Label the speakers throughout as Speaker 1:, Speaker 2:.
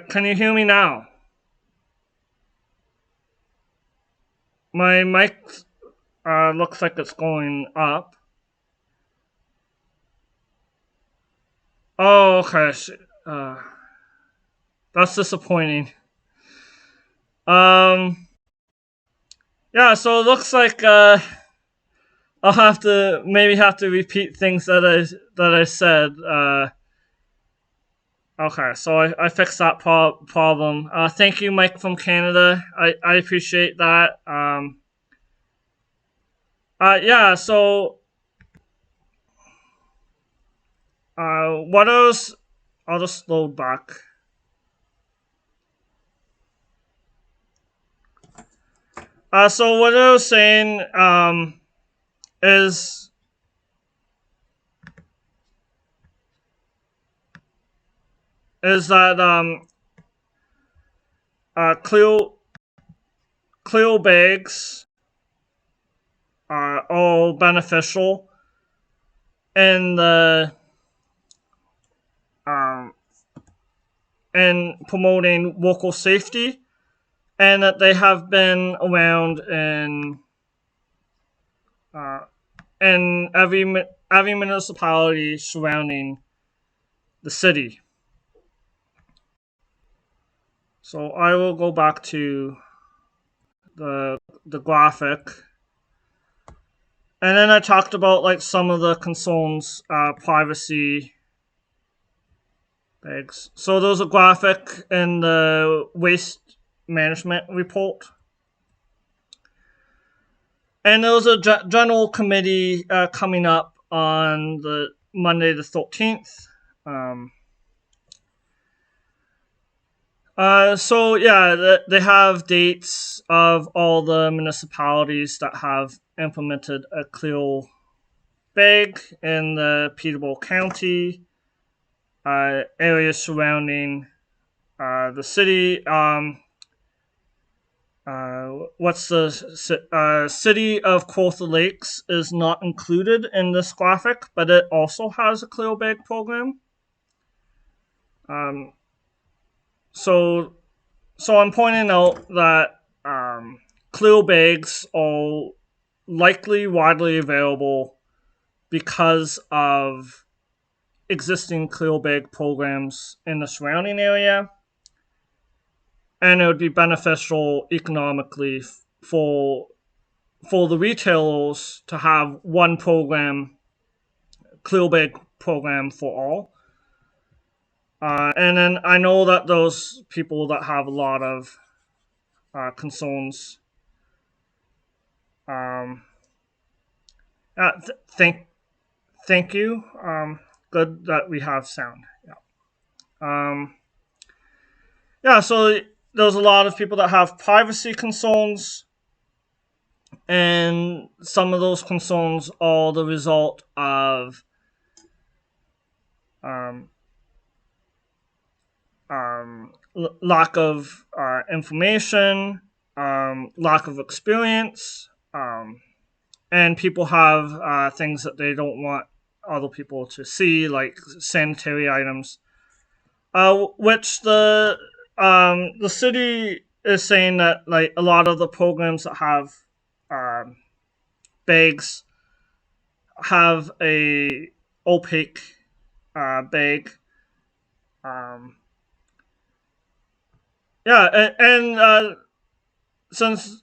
Speaker 1: Can you hear me now? My mic looks like it's going up. Oh, okay. That's disappointing. Um, yeah. So it looks like I'll have to repeat things that I said. Okay, so I fixed that problem. Thank you, Mike from Canada. I appreciate that. Yeah. So what else? I'll just load back. So what I was saying is that clear bags are all beneficial in the um, in promoting local safety, and that they have been around uh, in every municipality surrounding the city. So I will go back to the graphic, and then I talked about like some of the concerns, privacy bags. So there's a graphic in the waste management report, and there was a general committee coming up on the Monday the 13th. Um, so yeah, they have dates of all the municipalities that have implemented a clear bag in the Peterborough County, areas surrounding the city. What's the city of Crowther Lakes is not included in this graphic, but it also has a clear bag program. Um, so I'm pointing out that clear bags are likely widely available because of existing clear bag programs in the surrounding area, and it would be beneficial economically for the retailers to have one program, clear bag program for all. And then I know that those people that have a lot of concerns Yeah, thank you. Good that we have sound. Yeah. Yeah. So there's a lot of people that have privacy concerns, and some of those concerns are the result of um, lack of information, lack of experience, and people have things that they don't want other people to see, like sanitary items, which the city is saying that like a lot of the programs that have um, bags have a opaque bag. Um, yeah, and since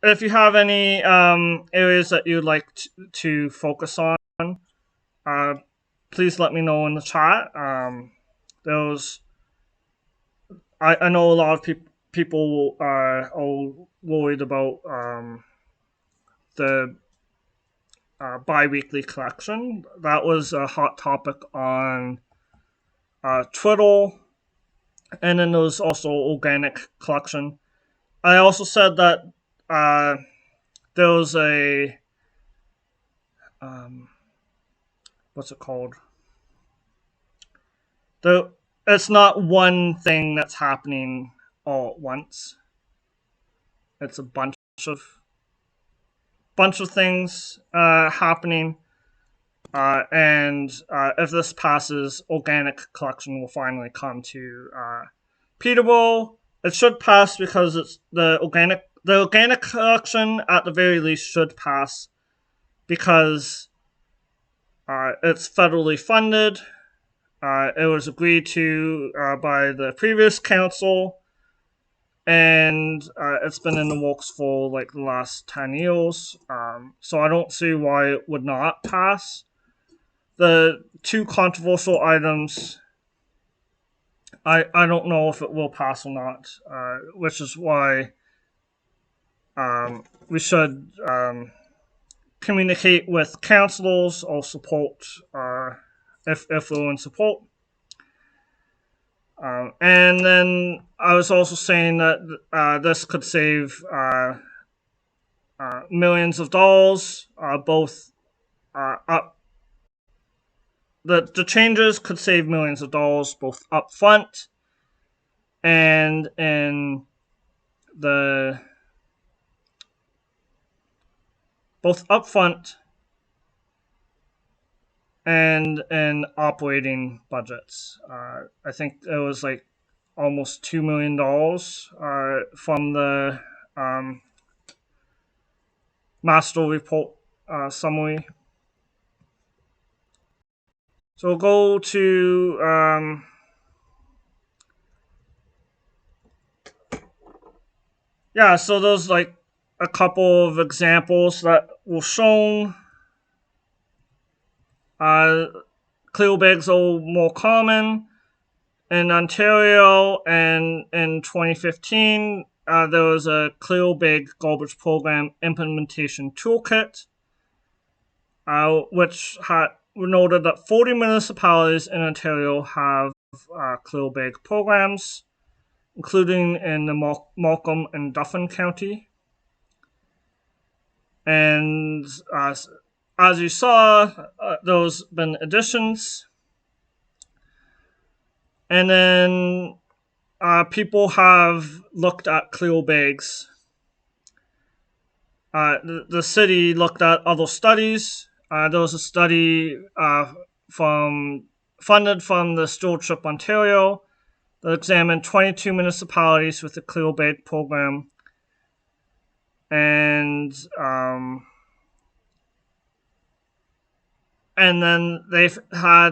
Speaker 1: if you have any areas that you'd like to focus on, uh, please let me know in the chat. Those I know a lot of people are worried about the biweekly collection. That was a hot topic on Twitter, and then there was also organic collection. I also said that uh, there was a um, what's it called? It's not one thing that's happening all at once. It's a bunch of things happening. And if this passes, organic collection will finally come to Peterborough. It should pass because it's the organic collection at the very least should pass because it's federally funded. It was agreed to by the previous council, and it's been in the works for like the last 10 years. So I don't see why it would not pass. The two controversial items, I don't know if it will pass or not, which is why we should communicate with councillors or support if we're in support. And then I was also saying that this could save millions of dollars, both up. The changes could save millions of dollars both up front and in the both upfront and in operating budgets. I think it was like almost $2 million from the master report summary. So we'll go to yeah. So there's like a couple of examples that were shown. Clear bags are more common in Ontario, and in 2015, there was a clear bag garbage program implementation toolkit, which had noted that 40 municipalities in Ontario have clear bag programs, including in the Markham and Dauphin County. And as you saw, there's been additions. And then people have looked at clear bags. The city looked at other studies. There was a study funded from the Stewardship Ontario that examined 22 municipalities with a clear bag program. And then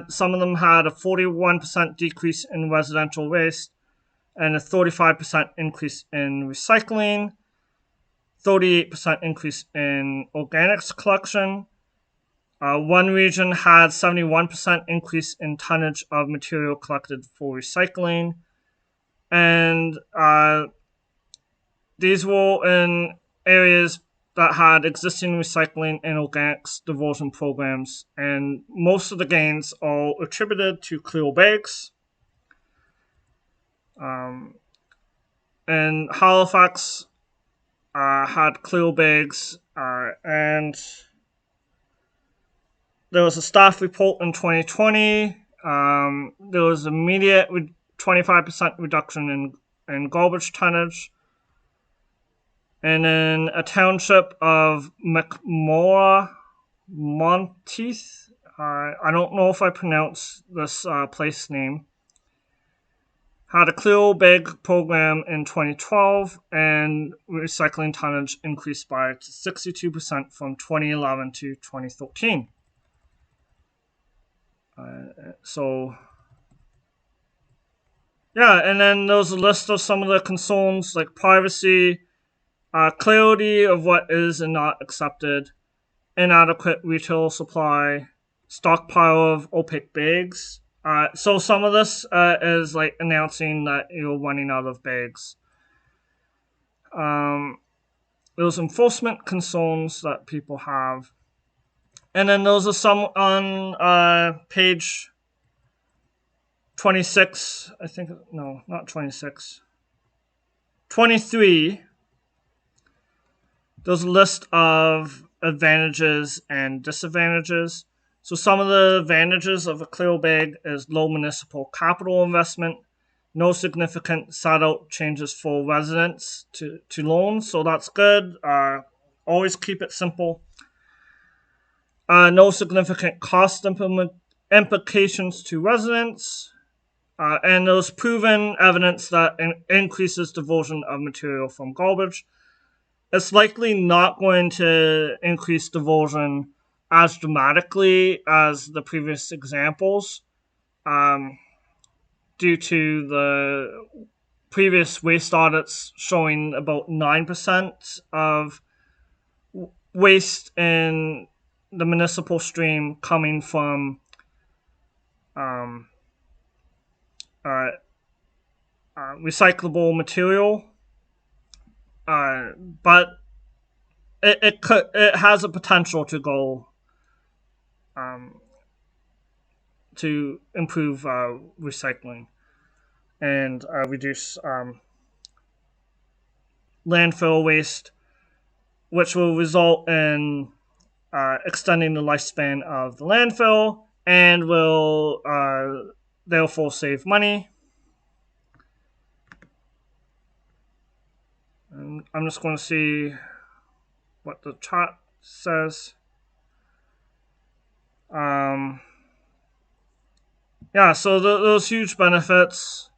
Speaker 1: some of them had a 41% decrease in residential waste and a 35% increase in recycling, 38% increase in organics collection. One region had 71% increase in tonnage of material collected for recycling, and these were in areas that had existing recycling and organics diversion programs, and most of the gains are attributed to clear bags. And Halifax had clear bags, and there was a staff report in 2020. There was immediate 25% reduction in garbage tonnage. And in a township of McMora, Monteith, I don't know if I pronounced this place name, had a clear bag program in 2012, and recycling tonnage increased by 62% from 2011 to 2013. So, yeah, and then there's a list of some of the concerns like privacy, clarity of what is and not accepted, inadequate retail supply, stockpile of opaque bags. So some of this is like announcing that you're running out of bags. There's enforcement concerns that people have. And then those are some on page 26, I think, no, not 26. 23, there's a list of advantages and disadvantages. So some of the advantages of a clear bag is low municipal capital investment, no significant set-out changes for residents to loans, so that's good. Always keep it simple. No significant cost implications to residents. And there's proven evidence that increases diversion of material from garbage. It's likely not going to increase diversion as dramatically as the previous examples, due to the previous waste audits showing about 9% of waste in the municipal stream coming from recyclable material, but it has a potential to go to improve recycling and reduce landfill waste, which will result in extending the lifespan of the landfill and will therefore save money. And I'm just going to see what the chart says. Yeah, so those huge benefits.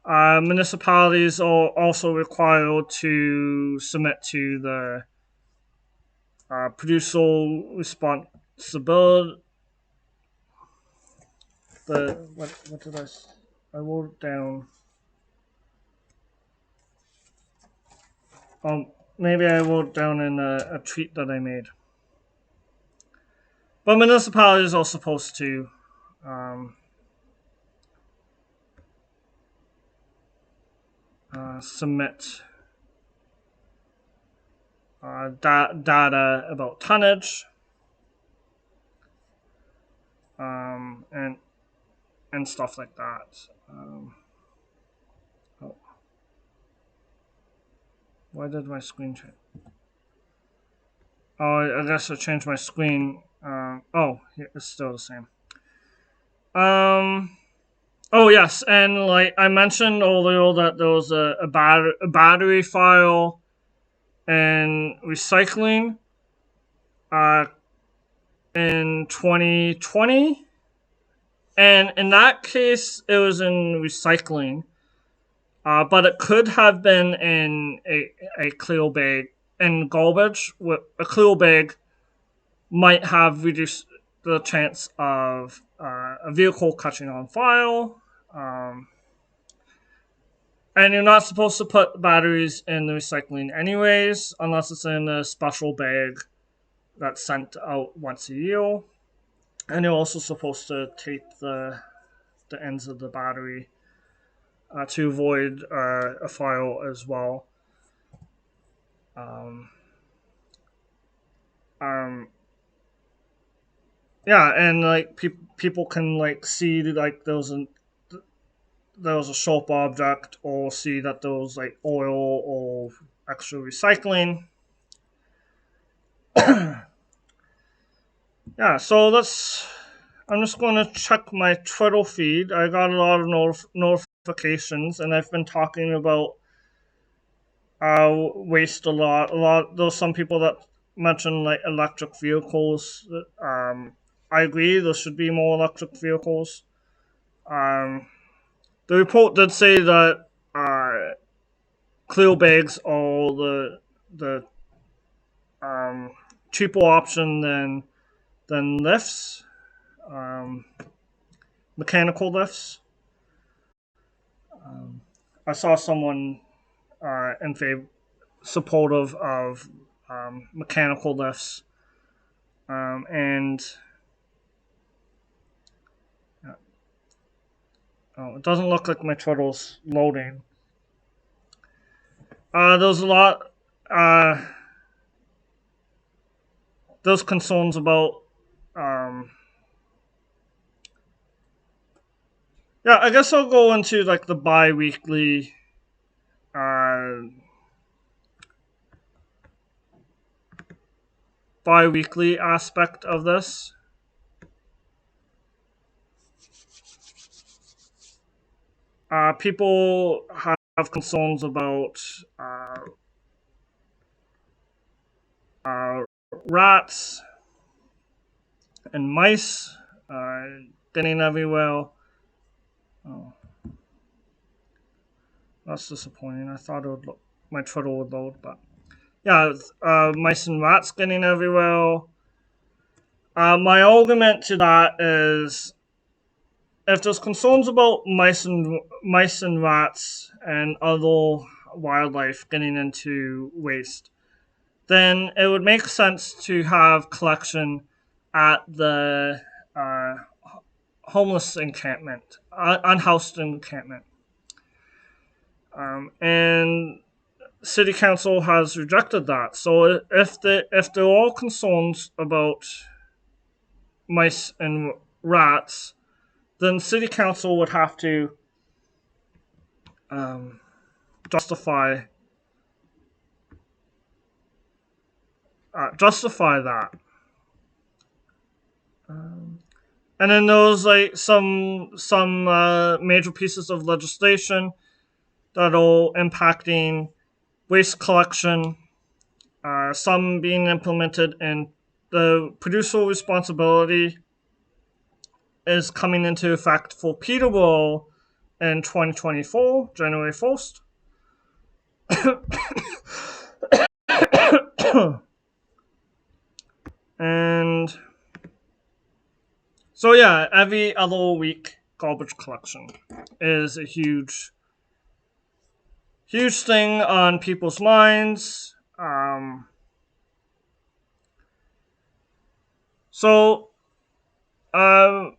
Speaker 1: Municipalities are also required to submit to the producer responsibility. What did I wrote it down. Maybe I wrote down in a tweet that I made. But municipalities are supposed to submit data about tonnage, and stuff like that. Why did my screen change? Oh, I guess I changed my screen. It's still the same. Oh yes, and like I mentioned earlier that there was a battery file and recycling in 2020, and in that case it was in recycling, but it could have been in a clear bag in garbage. A clear bag might have reduced the chance of a vehicle catching on fire. And you're not supposed to put batteries in the recycling anyways, unless it's in a special bag that's sent out once a year. And you're also supposed to tape the ends of the battery to avoid a fire as well. Um, um, yeah, and like people can like see like there was a sharp object, or see that there was like oil or extra recycling. Yeah, so let's. I'm just going to check my Twitter feed. I got a lot of notifications, and I've been talking about waste a lot. A lot. There's some people that mention like electric vehicles. I agree. There should be more electric vehicles. Um, the report did say that clear bags are the um, cheaper option than lifts, um, mechanical lifts. I saw someone in favor supportive of mechanical lifts, and it doesn't look like my Twitter's loading. There's a lot. Uh, there's concerns about. Um, yeah, I guess I'll go into like the bi-weekly. Uh, bi-weekly aspect of this. People have concerns about uh, rats and mice uh, getting everywhere. Oh, that's disappointing. I thought my Twitter would load, but yeah, mice and rats getting everywhere. My argument to that is, if there's concerns about mice and rats and other wildlife getting into waste, then it would make sense to have collection at the uh, homeless encampment, unhoused encampment. And city council has rejected that. So if there are concerns about mice and rats, then city council would have to um, justify justify that. And then there's like some major pieces of legislation that are impacting waste collection. Some being implemented, and the producer responsibility is coming into effect for Peterborough in 2024, January 1st. And so, yeah, every other week garbage collection is a huge thing on people's minds. So,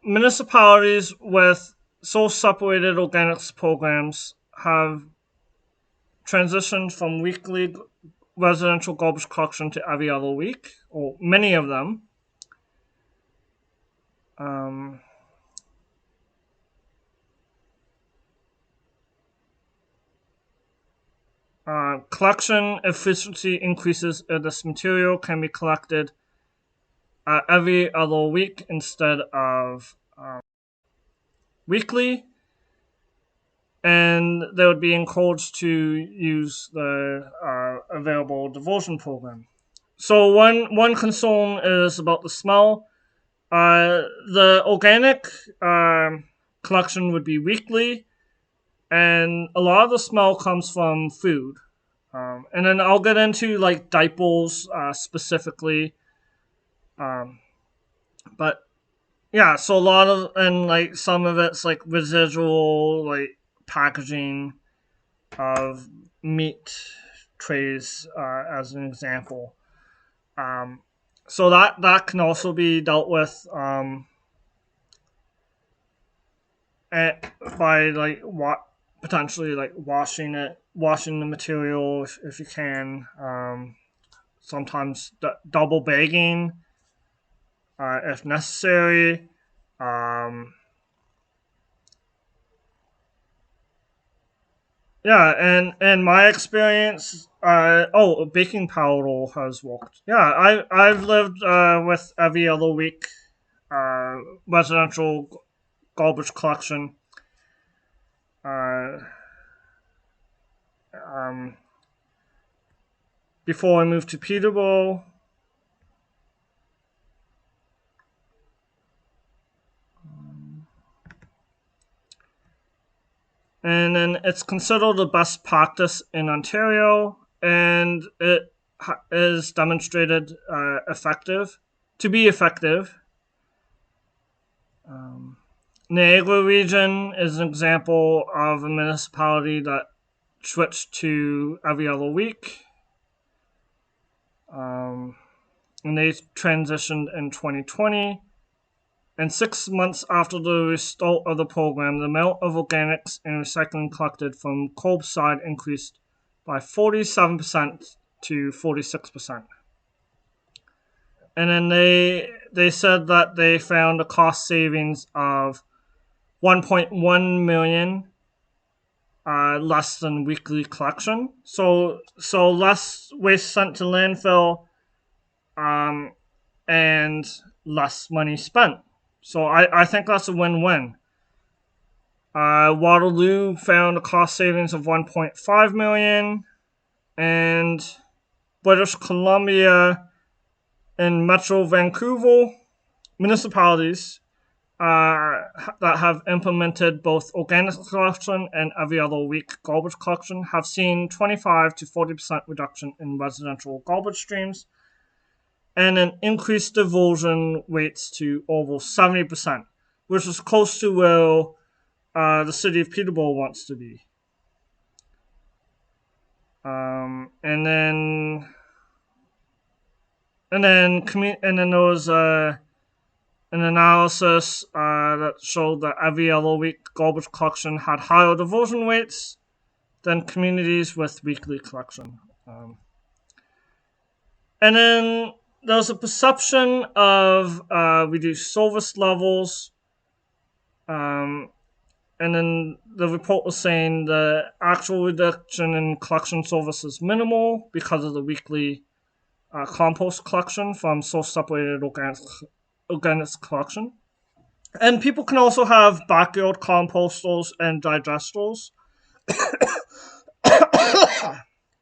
Speaker 1: municipalities with source-separated organics programs have transitioned from weekly residential garbage collection to every other week, or many of them. Um, Collection efficiency increases if this material can be collected every other week instead of weekly, and they would be encouraged to use the available diversion program. So one concern is about the smell. The organic collection would be weekly, and a lot of the smell comes from food. And then I'll get into like diapers specifically. But yeah, so a lot of, and like some of it's like residual like packaging of meat trays as an example. Um, so that can also be dealt with by like potentially like washing it washing the material if you can. Sometimes double bagging if necessary. Yeah, and in my experience, baking powder has worked. Yeah, I've lived with every other week uh, residential garbage collection. Uh, um, Before I moved to Peterborough. And then it's considered the best practice in Ontario, and it is demonstrated effective to be effective. Niagara region is an example of a municipality that switched to every other week, and they transitioned in 2020. And 6 months after the restart of the program, the amount of organics and recycling collected from curbside increased by 47% to 46%. And then they said that they found a cost savings of 1.1 million less than weekly collection. So less waste sent to landfill, and less money spent. So I think that's a win-win. Waterloo found a cost savings of 1.5 million, and British Columbia and Metro Vancouver municipalities that have implemented both organic collection and every other week garbage collection have seen 25 to 40% reduction in residential garbage streams and an increased diversion rates to over 70%, which is close to where the city of Peterborough wants to be. And then there was an analysis that showed that every other week garbage collection had higher diversion rates than communities with weekly collection. And then there's a perception of reduced service levels. And then the report was saying the actual reduction in collection service is minimal because of the weekly compost collection from source-separated organics collection. And people can also have backyard composters and digesters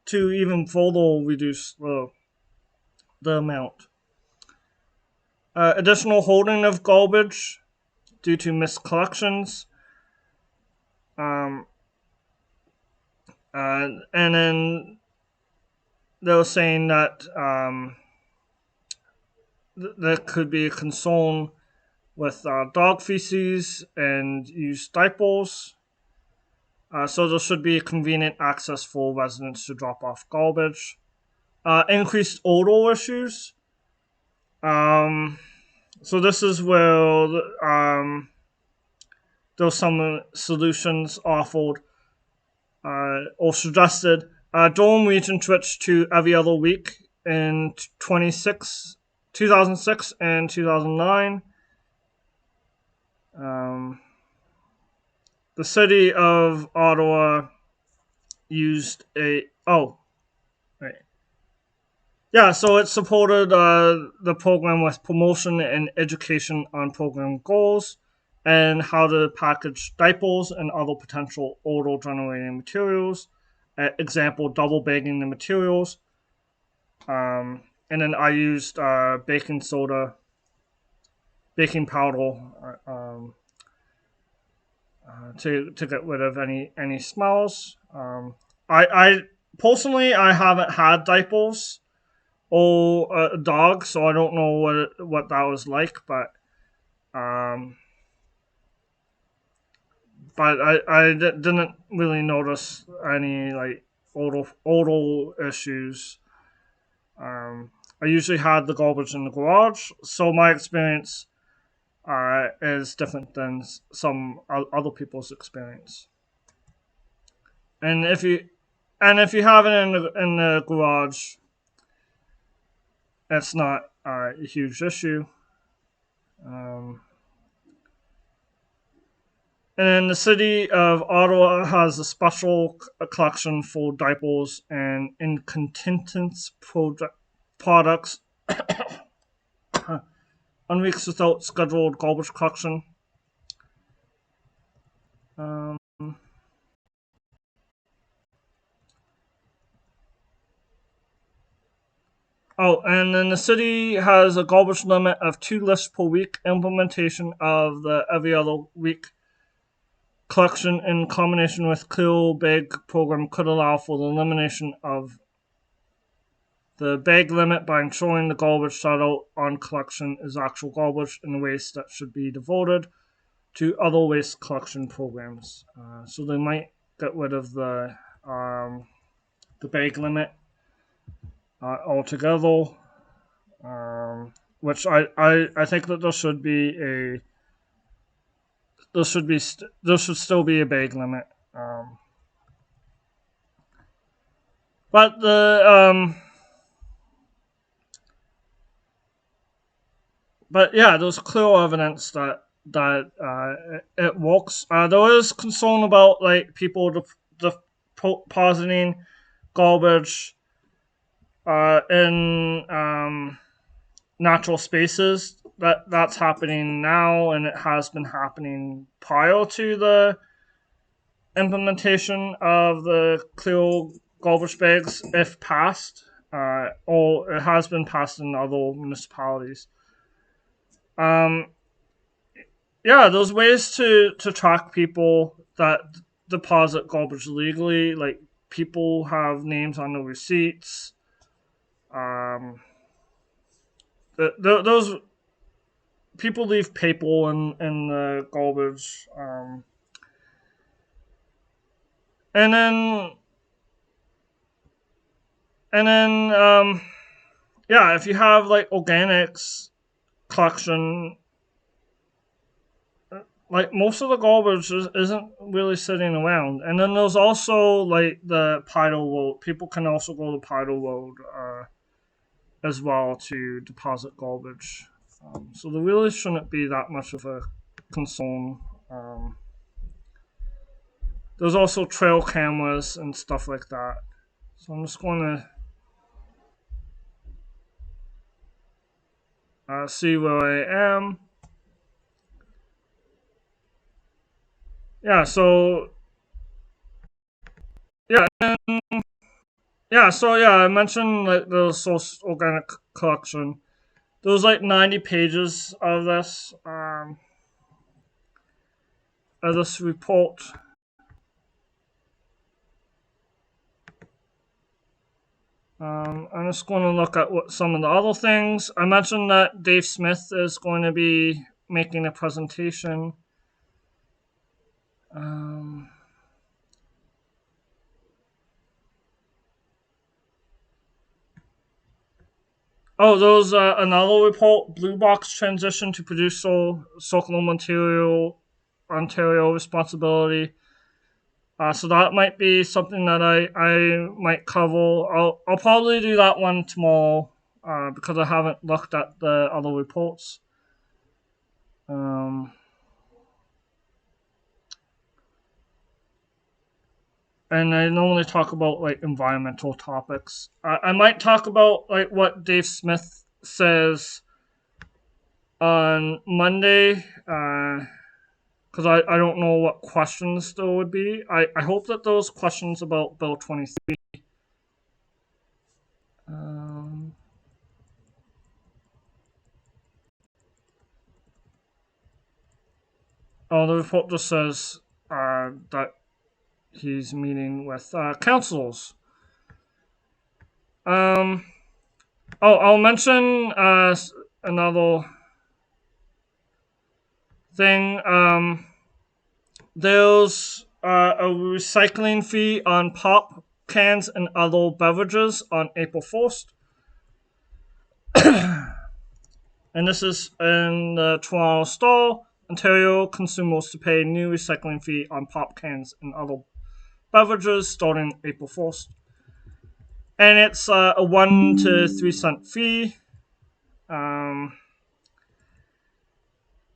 Speaker 1: to even further reduce the amount. Additional holding of garbage due to missed collections. And then they were saying that there could be a concern with dog feces and used diapers. So there should be convenient access for residents to drop off garbage. Increased odor issues. So this is where there's some solutions offered or suggested. Durham region switched to every other week in 2006 and 2009. The city of Ottawa used so it supported the program with promotion and education on program goals and how to package diapers and other potential odor generating materials. Example, double bagging the materials. And then I used baking soda, baking powder to get rid of any smells. I personally I haven't had diapers or a dog, so I don't know what that was like, but I didn't really notice any like odor issues. I usually had the garbage in the garage, so my experience is different than some other people's experience. And if you and if you have it in the garage, it's not a huge issue. Um, and then the city of Ottawa has a special collection for diapers and incontinence products on weeks without scheduled garbage collection. Um, oh, and then the city has a garbage limit of 2 lists per week. Implementation of the every other week collection in combination with clear bag program could allow for the elimination of the bag limit by ensuring the garbage set out on collection is actual garbage and waste that should be devoted to other waste collection programs. So they might get rid of the bag limit altogether, which I think that there should still be a bag limit. But but yeah, there's clear evidence that it works. There is concern about like people depositing garbage in natural spaces. That's happening now, and it has been happening prior to the implementation of the clear garbage bags, if passed, or it has been passed in other municipalities. Um, yeah, there's ways to track people that deposit garbage legally. Like people have names on the receipts. Um, those people leave paper in the garbage. And then and then yeah, if you have like organics collection, like most of the garbage isn't really sitting around. And then there's also like the Pidal Road. People can also go to Pidal Road as well to deposit garbage. So there really shouldn't be that much of a concern. There's also trail cameras and stuff like that. So I'm just going to see where I am. Yeah, so yeah, I mentioned like the source organic collection. There's like 90 pages of this report. I'm just going to look at what some of the other things. I mentioned that Dave Smith is going to be making a presentation. There's another report, Blue Box transition to producer circular material Ontario responsibility. So that might be something that I might cover. I'll probably do that one tomorrow because I haven't looked at the other reports. And I normally talk about like environmental topics. I might talk about like what Dave Smith says on Monday because I don't know what questions there would be. I hope that those questions about Bill 23. The report just says that he's meeting with councils. I'll mention another thing. There's a recycling fee on pop cans and other beverages on April 1st. And this is in the Toronto Star. Ontario consumers to pay new recycling fee on pop cans and other beverages starting April 1st. And it's a 1 to 3 cent fee. Um,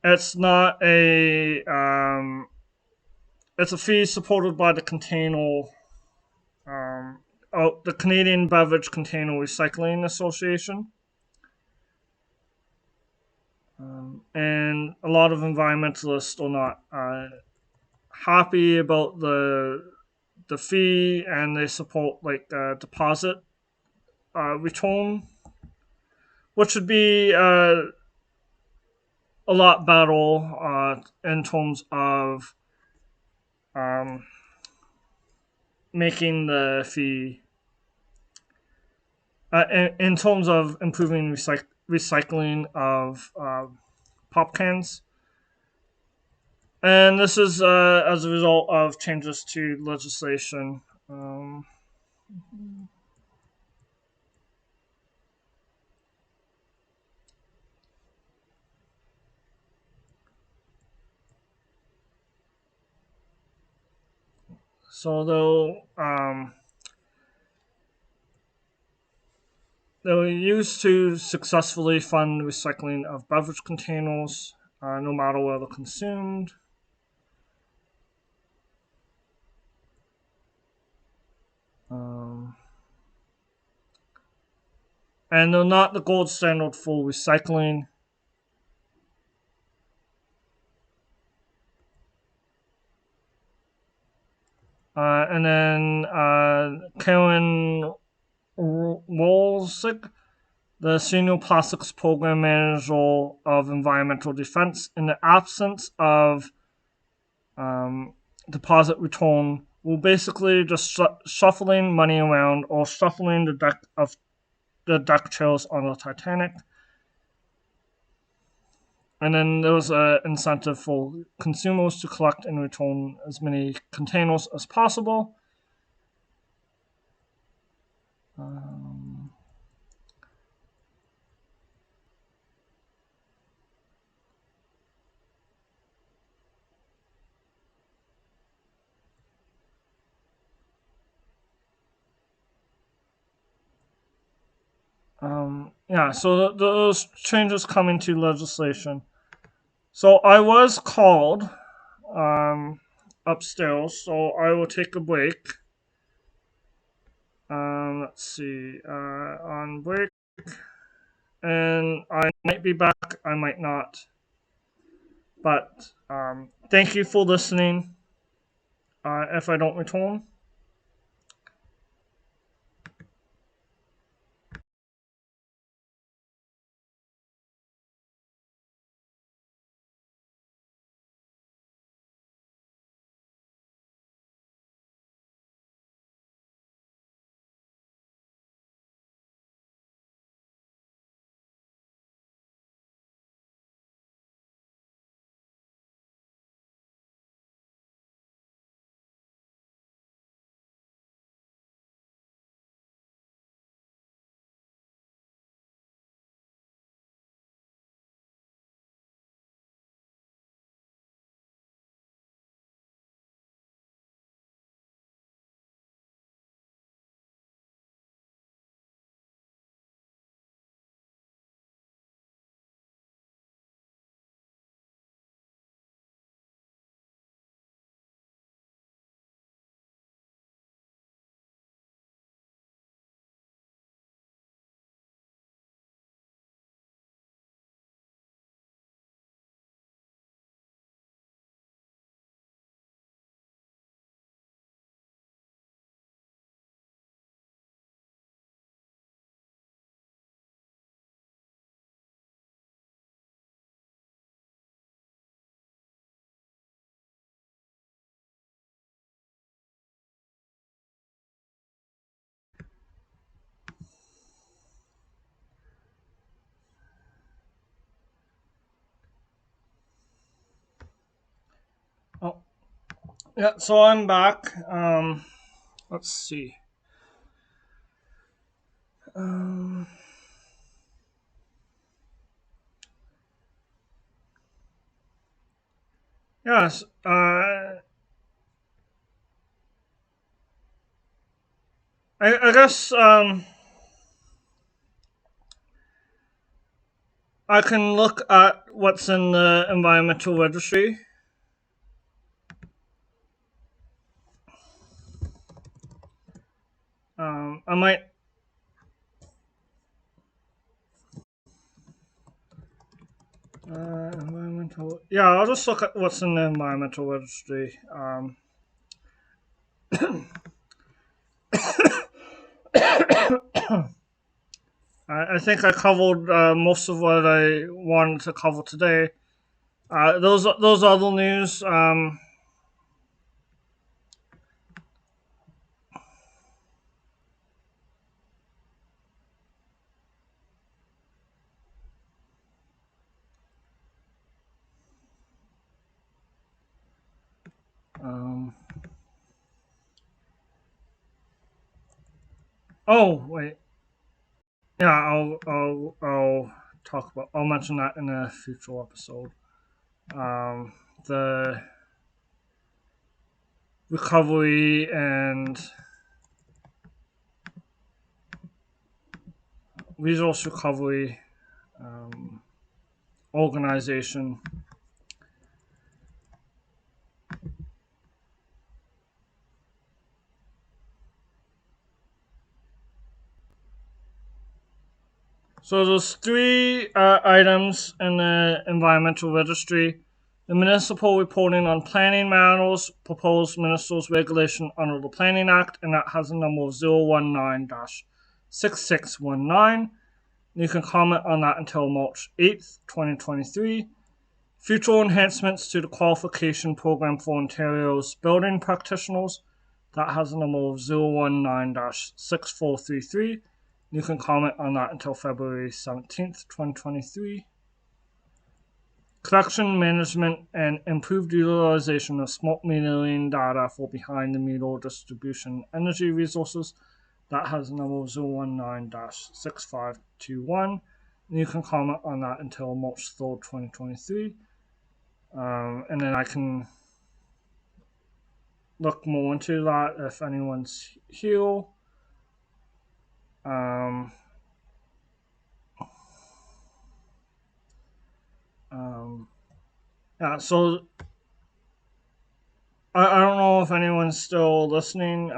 Speaker 1: it's not a it's a fee supported by the container the Canadian Beverage Container Recycling Association. And a lot of environmentalists are not happy about the fee, and they support like deposit return, which would be a lot better in terms of um, making the fee in terms of improving recycling of pop cans. And this is as a result of changes to legislation. So they were used to successfully fund recycling of beverage containers, no matter where they're consumed. Um, and they're not the gold standard for recycling. And then Karen Wolsick, the Senior Plastics Program Manager of Environmental Defense, in the absence of um, deposit return, will basically just shuffling money around or shuffling the deck chairs on the Titanic. And then there was an incentive for consumers to collect and return as many containers as possible. Um, yeah, so those changes come into legislation. So I was called upstairs, so I will take a break. Let's see, on break, and I might be back, I might not. But thank you for listening. If I don't return, oh yeah, so I'm back. Let's see. Um, yes. I guess I can look at what's in the environmental registry. I might. Environmental. Yeah, I'll just look at what's in the environmental registry. I think I covered most of what I wanted to cover today. Those other news. Um, oh wait, yeah, I'll talk about. I'll mention that in a future episode. The recovery and resource recovery organization. So there's three items in the environmental registry. The municipal reporting on planning matters, proposed municipal regulation under the Planning Act, and that has a number of 019-6619. You can comment on that until March 8th, 2023. Future enhancements to the qualification program for Ontario's building practitioners. That has a number of 019-6433. You can comment on that until February 17th, 2023. Collection, management, and improved utilization of smart metering data for behind the meter distribution energy resources. That has a number of 019-6521. You can comment on that until March 3rd, 2023. And then I can look more into that if anyone's here. Um, yeah, so I don't know if anyone's still listening.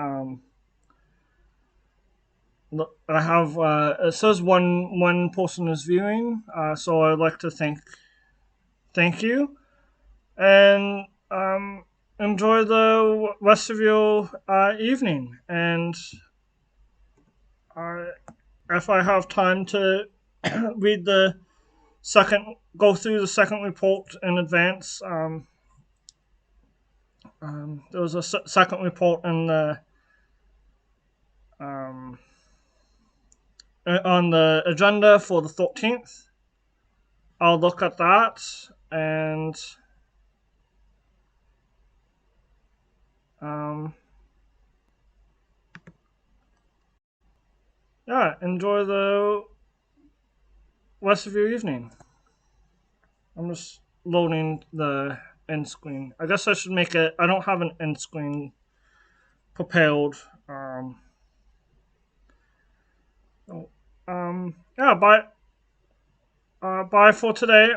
Speaker 1: I have it says one person is viewing, so I'd like to thank you and enjoy the rest of your evening. And uh, if I have time to read the go through the second report in advance. There was a second report in the um, on the agenda for the 13th. I'll look at that and um, yeah, enjoy the rest of your evening. I'm just loading the end screen. I guess I should make it. I don't have an end screen prepared. So, yeah, bye. Bye for today.